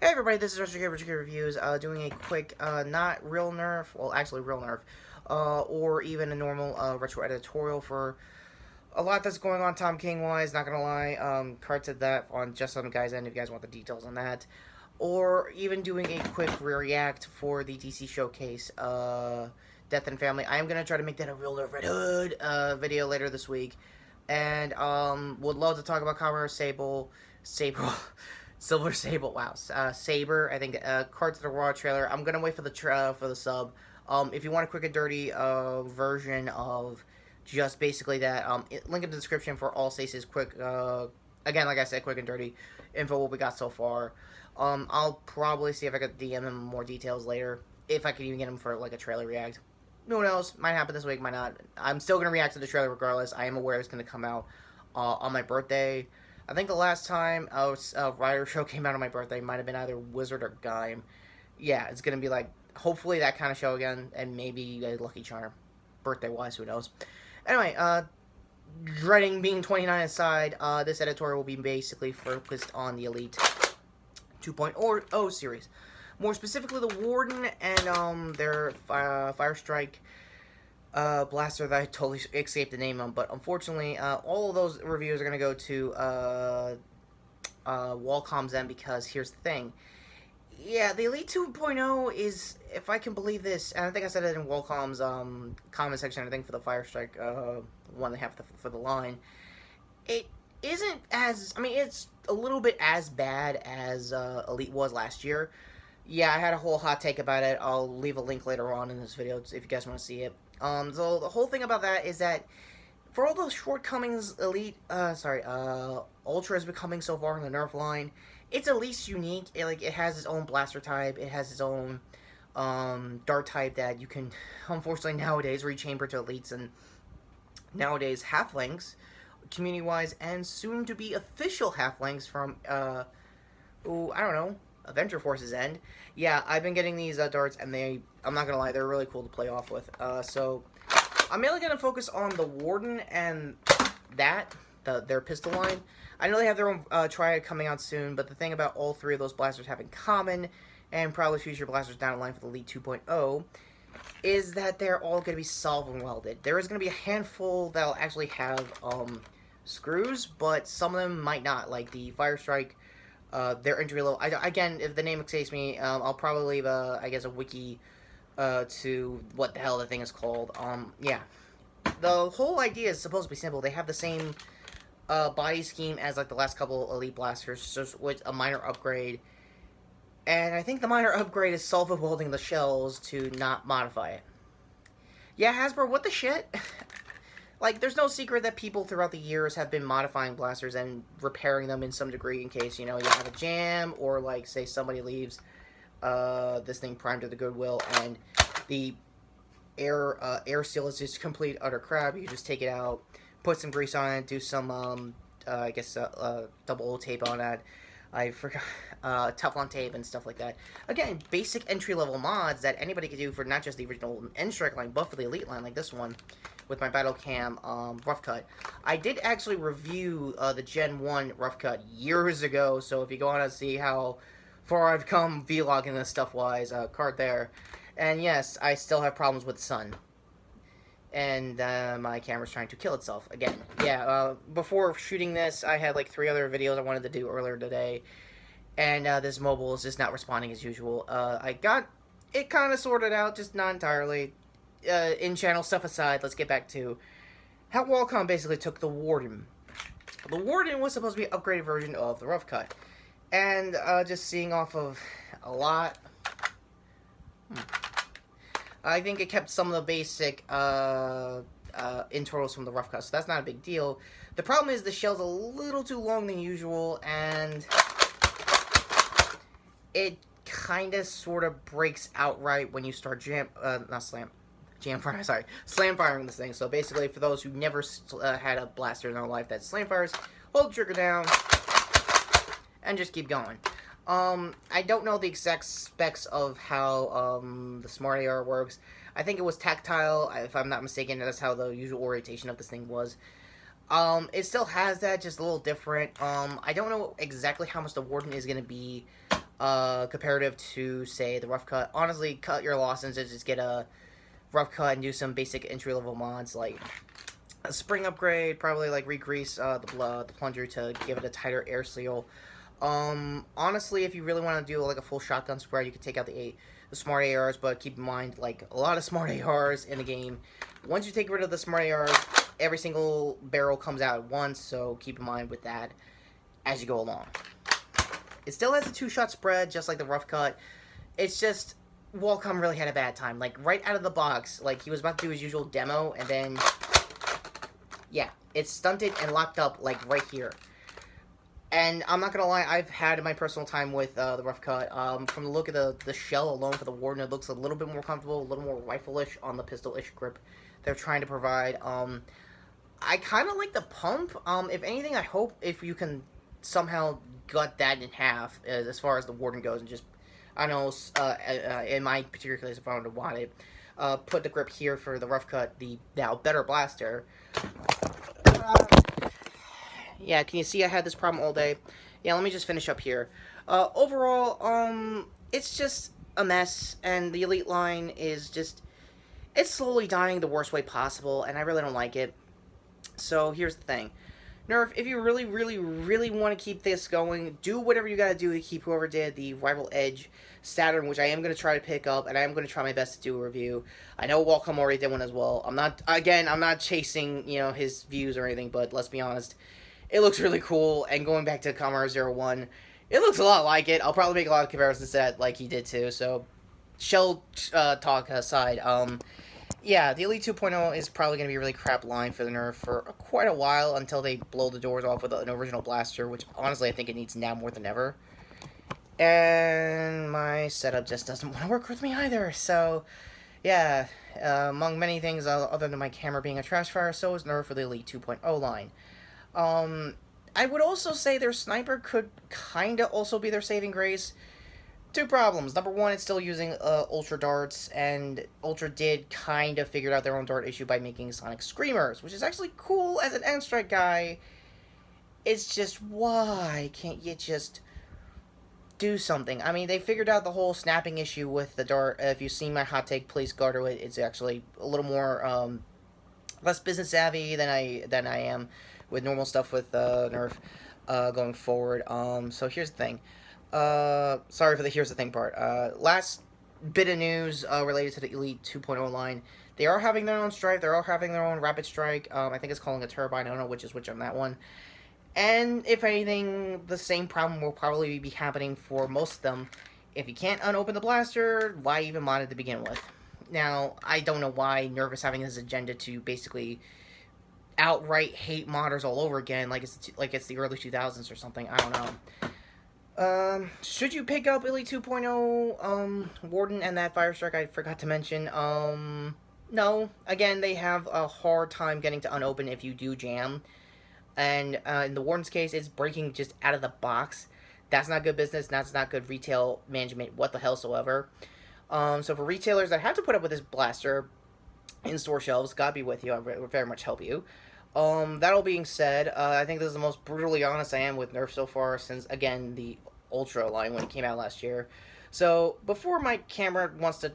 Hey everybody, this is Richard Reviews, doing a quick, not real Nerf, well actually real Nerf, or even a normal, retro editorial for a lot that's going on Tom King-wise, not gonna lie, cards at that on just on the guy's end if you guys want the details on that, or even doing a quick react for the DC Showcase, Death and Family. I am gonna try to make that a real Nerf Red Hood, video later this week, and, would love to talk about Kamen Rider Sable, Silver Sable, wow, Saber, I think, Cards of the Raw trailer. I'm gonna wait for the sub. If you want a quick and dirty, version of just basically that, link in the description for all Stacy's quick, again, like I said, quick and dirty info, what we got so far. I'll probably see if I could DM him more details later, if I could even get him for, like, a trailer react. Who knows, might happen this week, might not. I'm still gonna react to the trailer regardless. I am aware it's gonna come out, on my birthday. I think the last time a Rider show came out on my birthday might have been either Wizard or Gaim. Yeah, it's going to be like, hopefully that kind of show again, and maybe a Lucky Charm. Birthday-wise, who knows. Anyway, dreading being 29 aside, this editorial will be basically focused on the Elite 2.0 series. More specifically, the Warden and their Fire Strike blaster that I totally escaped the name of, but unfortunately, all of those reviews are going to go to Wacom's end, because here's the thing. Yeah, the Elite 2.0 is, if I can believe this, and I think I said it in Wacom's comment section, I think for the Fire Strike, one they have for the line, it isn't as, I mean, it's a little bit as bad as Elite was last year. Yeah, I had a whole hot take about it. I'll leave a link later on in this video if you guys want to see it. So the whole thing about that is that for all those shortcomings Elite, Ultra is becoming so far in the Nerf line, it's at least unique. It has its own blaster type. It has its own dart type that you can, unfortunately nowadays, rechamber to Elites and nowadays halflings, community-wise, and soon to be official halflings from, I don't know, Avenger Force's end. Yeah, I've been getting these darts, and I'm not gonna lie, they're really cool to play off with. So I'm mainly gonna focus on the Warden and their pistol line. I know they have their own Triad coming out soon, but the thing about all three of those blasters have in common, and probably future blasters down the line for the Elite 2.0, is that they're all gonna be solvent welded. There is gonna be a handful that'll actually have screws, but some of them might not, like the Fire Strike. Their entry level. Again, if the name escapes me, I'll probably leave I guess a wiki to what the hell the thing is called. Yeah, the whole idea is supposed to be simple. They have the same body scheme as like the last couple Elite blasters, just with a minor upgrade. And I think the minor upgrade is solvent welding the shells to not modify it. Yeah, Hasbro, what the shit? Like, there's no secret that people throughout the years have been modifying blasters and repairing them in some degree in case, you know, you have a jam, or, like, say somebody leaves this thing primed to the Goodwill, and the air seal is just complete utter crap. You just take it out, put some grease on it, do some, I guess, double O tape on that. I forgot, Teflon tape and stuff like that. Again, basic entry-level mods that anybody could do for not just the original N-Strike line, but for the Elite line, like this one, with my Battle Cam rough cut. I did actually review the Gen 1 rough cut years ago, so if you go on and see how far I've come vlogging this stuff-wise, card there. And yes, I still have problems with the sun. And my camera's trying to kill itself again. Yeah, before shooting this, I had like 3 other videos I wanted to do earlier today, and this mobile is just not responding as usual. I got it kind of sorted out, just not entirely. In-channel stuff aside, let's get back to how Wacom basically took the Warden. The Warden was supposed to be an upgraded version of the rough cut, and just seeing off of a lot. I think it kept some of the basic internals from the rough cut, so that's not a big deal. The problem is the shell's a little too long than usual, and it kind of sort of breaks outright when you start slam firing this thing. So basically, for those who never had a blaster in their life that slam fires, hold the trigger down and just keep going. I don't know the exact specs of how the Smart AR works. I think it was tactile, if I'm not mistaken. That's how the usual orientation of this thing was. It still has that, just a little different. I don't know exactly how much the Warden is going to be comparative to, say, the rough cut. Honestly, cut your losses and just get a rough cut and do some basic entry level mods like a spring upgrade, probably like re-grease the plunger to give it a tighter air seal. Honestly, if you really want to do like a full shotgun spread, you can take out the smart ARs, but keep in mind, like, a lot of smart ARs in the game, once you take rid of the smart ARs, every single barrel comes out at once, so keep in mind with that as you go along. It still has a 2-shot spread, just like the rough cut. It's just, Wacom really had a bad time. Like, right out of the box, like, he was about to do his usual demo, and then, yeah, it's stunted and locked up, like, right here. And I'm not gonna lie, I've had my personal time with the rough cut. From the look of the shell alone for the Warden, it looks a little bit more comfortable, a little more rifle-ish on the pistol-ish grip they're trying to provide. I kind of like the pump. If anything, I hope if you can somehow gut that in half as far as the Warden goes, and just, I don't know, in my particular case, if I wanted to want it, put the grip here for the rough cut, the now better blaster. Yeah, can you see I had this problem all day? Yeah, let me just finish up here. Overall, it's just a mess, and the Elite line is just, it's slowly dying the worst way possible, and I really don't like it. So, here's the thing. Nerf, if you really, really, really want to keep this going, do whatever you gotta do to keep whoever did the Rival Edge Saturn, which I am going to try to pick up, and I am going to try my best to do a review. I know Wacom already did one as well. I'm not chasing, his views or anything, but let's be honest, it looks really cool, and going back to Kamen Rider 01, it looks a lot like it. I'll probably make a lot of comparisons to that like he did too, so shell talk aside, yeah, the Elite 2.0 is probably going to be a really crap line for the Nerf for quite a while until they blow the doors off with an original blaster, which honestly I think it needs now more than ever. And my setup just doesn't want to work with me either, so yeah, among many things other than my camera being a trash fire, so is Nerf for the Elite 2.0 line. I would also say their sniper could kinda also be their saving grace. 2 problems. Number 1, it's still using Ultra darts, and Ultra did kind of figure out their own dart issue by making Sonic Screamers, which is actually cool as an N-Strike guy. It's just, why can't you just do something? I mean, they figured out the whole snapping issue with the dart. If you've seen my hot take, please go to it. It's actually a little more, less business savvy than I am with normal stuff with Nerf going forward. So here's the thing. Sorry for the here's the thing part. Last bit of news related to the Elite 2.0 line. They are having their own strike. They are having their own rapid strike. I think it's calling a turbine. I don't know which is which on that one. And if anything, the same problem will probably be happening for most of them. If you can't unopen the blaster, why even mod it to begin with? Now, I don't know why Nerf is having this agenda to basically outright hate modders all over again, like it's the early 2000s or something. I don't know. Should you pick up Elite 2.0, Warden and that Fire Strike I forgot to mention? No. Again, they have a hard time getting to unopen if you do jam. And, in the Warden's case, it's breaking just out of the box. That's not good business, that's not good retail management, what the hellsoever. So for retailers that have to put up with this blaster in store shelves, God be with you, I would very much help you. That all being said, I think this is the most brutally honest I am with Nerf so far since, again, the Ultra line when it came out last year. So, before my camera wants to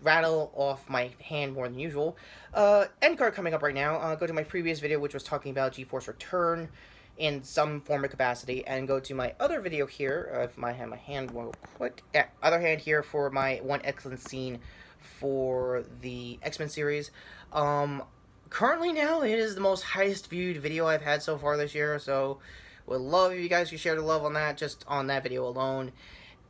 rattle off my hand more than usual, end card coming up right now, go to my previous video which was talking about GeForce Return in some form of capacity, and go to my other video here, if I have my hand real quick, yeah, other hand here for my one excellent scene for the X-Men series. Currently now, it is the most highest viewed video I've had so far this year, so would love if you guys could share the love on that, just on that video alone.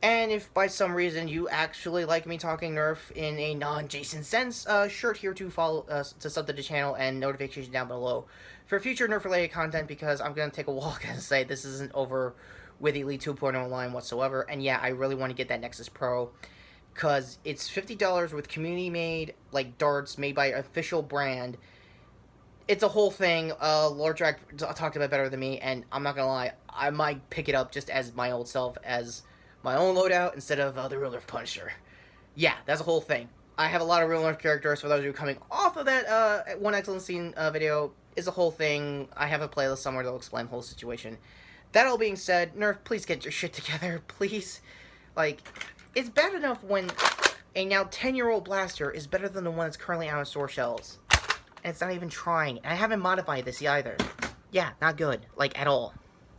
And if by some reason you actually like me talking Nerf in a non-Jason sense, sure here to follow to sub to the channel and notifications down below for future Nerf-related content, because I'm going to take a walk and say this isn't over with Elite 2.0 line whatsoever. And yeah, I really want to get that Nexus Pro, because it's $50 with community-made, like, darts made by an official brand. It's a whole thing. Lord Drac talked about it better than me, and I'm not gonna lie, I might pick it up just as my old self, as my own loadout, instead of the Real Nerf Punisher. Yeah, that's a whole thing. I have a lot of Real Nerf characters. For those of you coming off of that One Excellent Scene video, is a whole thing. I have a playlist somewhere that'll explain the whole situation. That all being said, Nerf, please get your shit together, please. Like, it's bad enough when a now 10-year-old blaster is better than the one that's currently out on store shelves. And it's not even trying. And I haven't modified this either. Yeah, not good. Like, at all.